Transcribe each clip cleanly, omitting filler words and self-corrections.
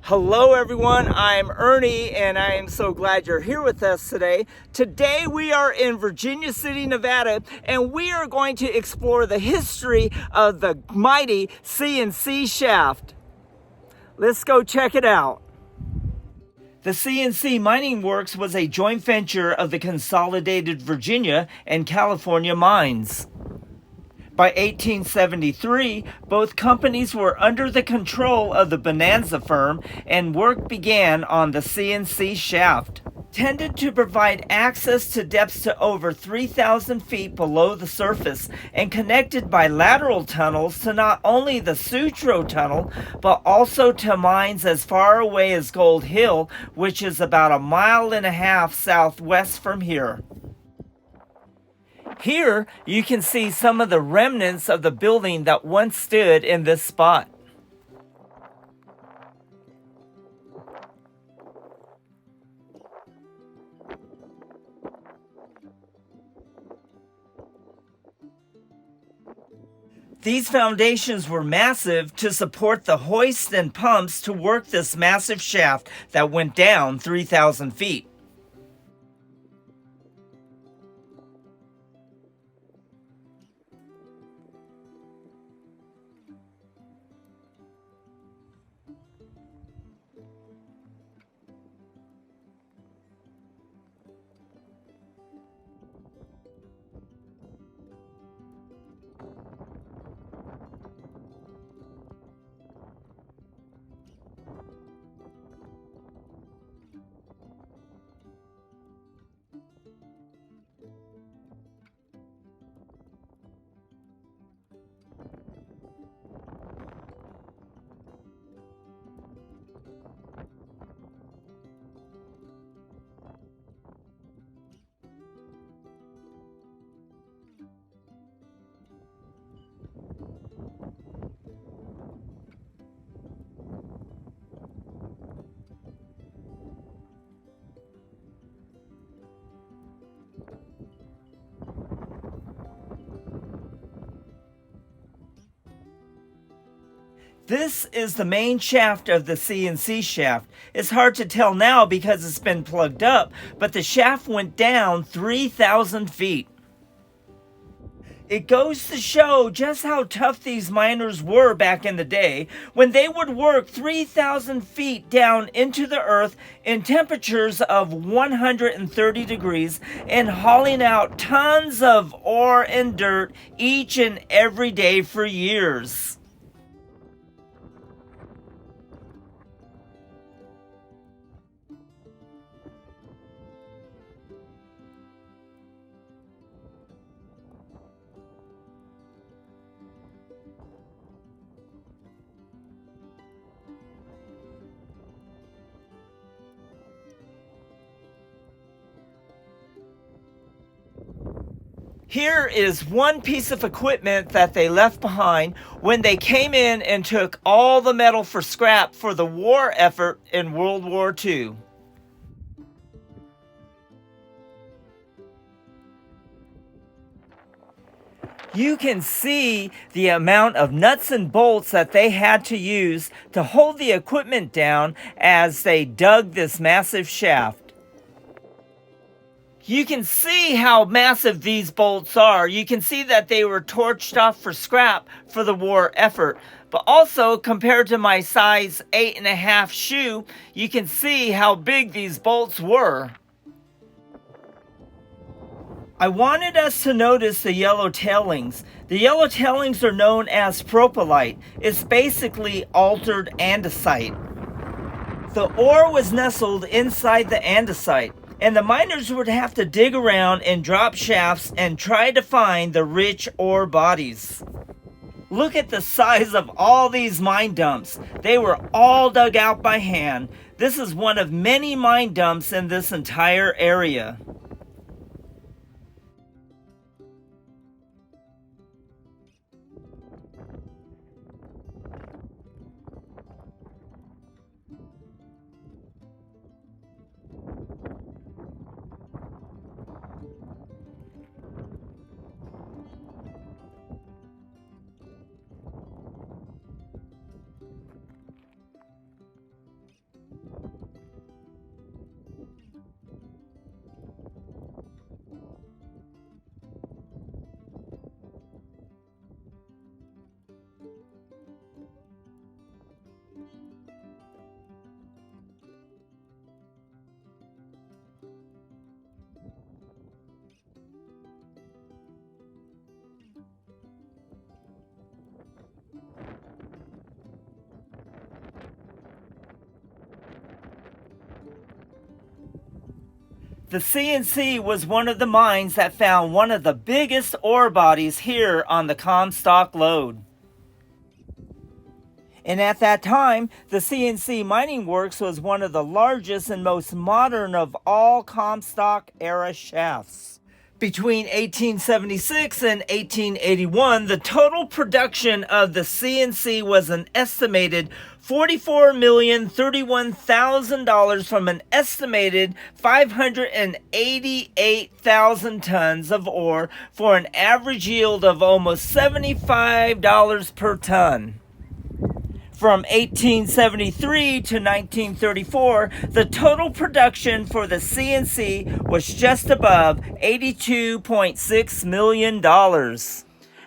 Hello everyone, I'm Ernie and I am so glad you're here with us today. Today we are in Virginia City, Nevada, and we are going to explore the history of the mighty CNC shaft. Let's go check it out. The CNC Mining Works was a joint venture of the Consolidated Virginia and California Mines. By 1873, both companies were under the control of the Bonanza firm, and work began on the CNC shaft. Tended to provide access to depths to over 3,000 feet below the surface and connected by lateral tunnels to not only the Sutro Tunnel, but also to mines as far away as Gold Hill, which is about 1.5 miles southwest from here. Here, you can see some of the remnants of the building that once stood in this spot. These foundations were massive to support the hoists and pumps to work this massive shaft that went down 3,000 feet. This is the main shaft of the CNC shaft. It's hard to tell now because it's been plugged up, but the shaft went down 3,000 feet. It goes to show just how tough these miners were back in the day when they would work 3,000 feet down into the earth in temperatures of 130 degrees and hauling out tons of ore and dirt each and every day for years. Here is one piece of equipment that they left behind when they came in and took all the metal for scrap for the war effort in World War II. You can see the amount of nuts and bolts that they had to use to hold the equipment down as they dug this massive shaft. You can see how massive these bolts are. You can see that they were torched off for scrap for the war effort. But also, compared to my size 8.5 shoe, you can see how big these bolts were. I wanted us to notice the yellow tailings. The yellow tailings are known as propylite. It's basically altered andesite. The ore was nestled inside the andesite, and the miners would have to dig around and drop shafts and try to find the rich ore bodies. Look at the size of all these mine dumps. They were all dug out by hand. This is one of many mine dumps in this entire area. The CNC was one of the mines that found one of the biggest ore bodies here on the Comstock Lode. And at that time, the CNC Mining Works was one of the largest and most modern of all Comstock era shafts. Between 1876 and 1881, the total production of the CNC was an estimated $44,031,000 from an estimated 588,000 tons of ore for an average yield of almost $75 per ton. From 1873 to 1934, the total production for the CNC was just above $82.6 million.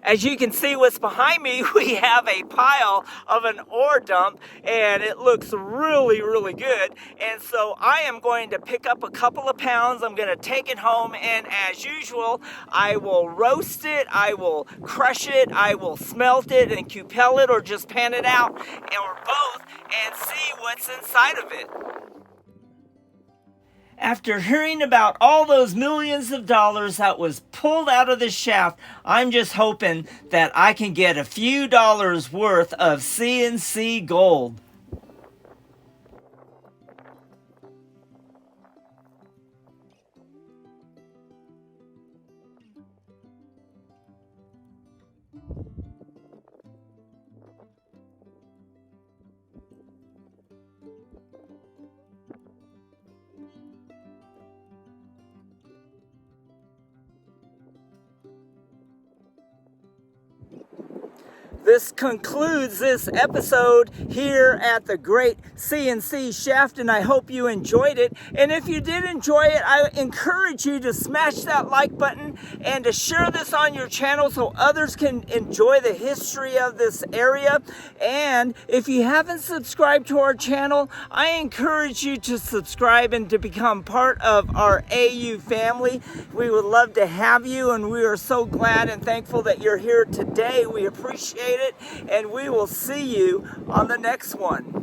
As you can see what's behind me, we have a pile of an ore dump, and it looks really, really good. And so I am going to pick up a couple of pounds. I'm going to take it home, and as usual, I will roast it, I will crush it, I will smelt it and cupel it, or just pan it out, or both, and see what's inside of it. After hearing about all those millions of dollars that was pulled out of the shaft, I'm just hoping that I can get a few dollars worth of CNC gold. This concludes this episode here at the Great CNC Shaft, and I hope you enjoyed it. And if you did enjoy it, I encourage you to smash that like button and to share this on your channel so others can enjoy the history of this area. And if you haven't subscribed to our channel, I encourage you to subscribe and to become part of our AU family. We would love to have you, and we are so glad and thankful that you're here today. We appreciate it, and we will see you on the next one.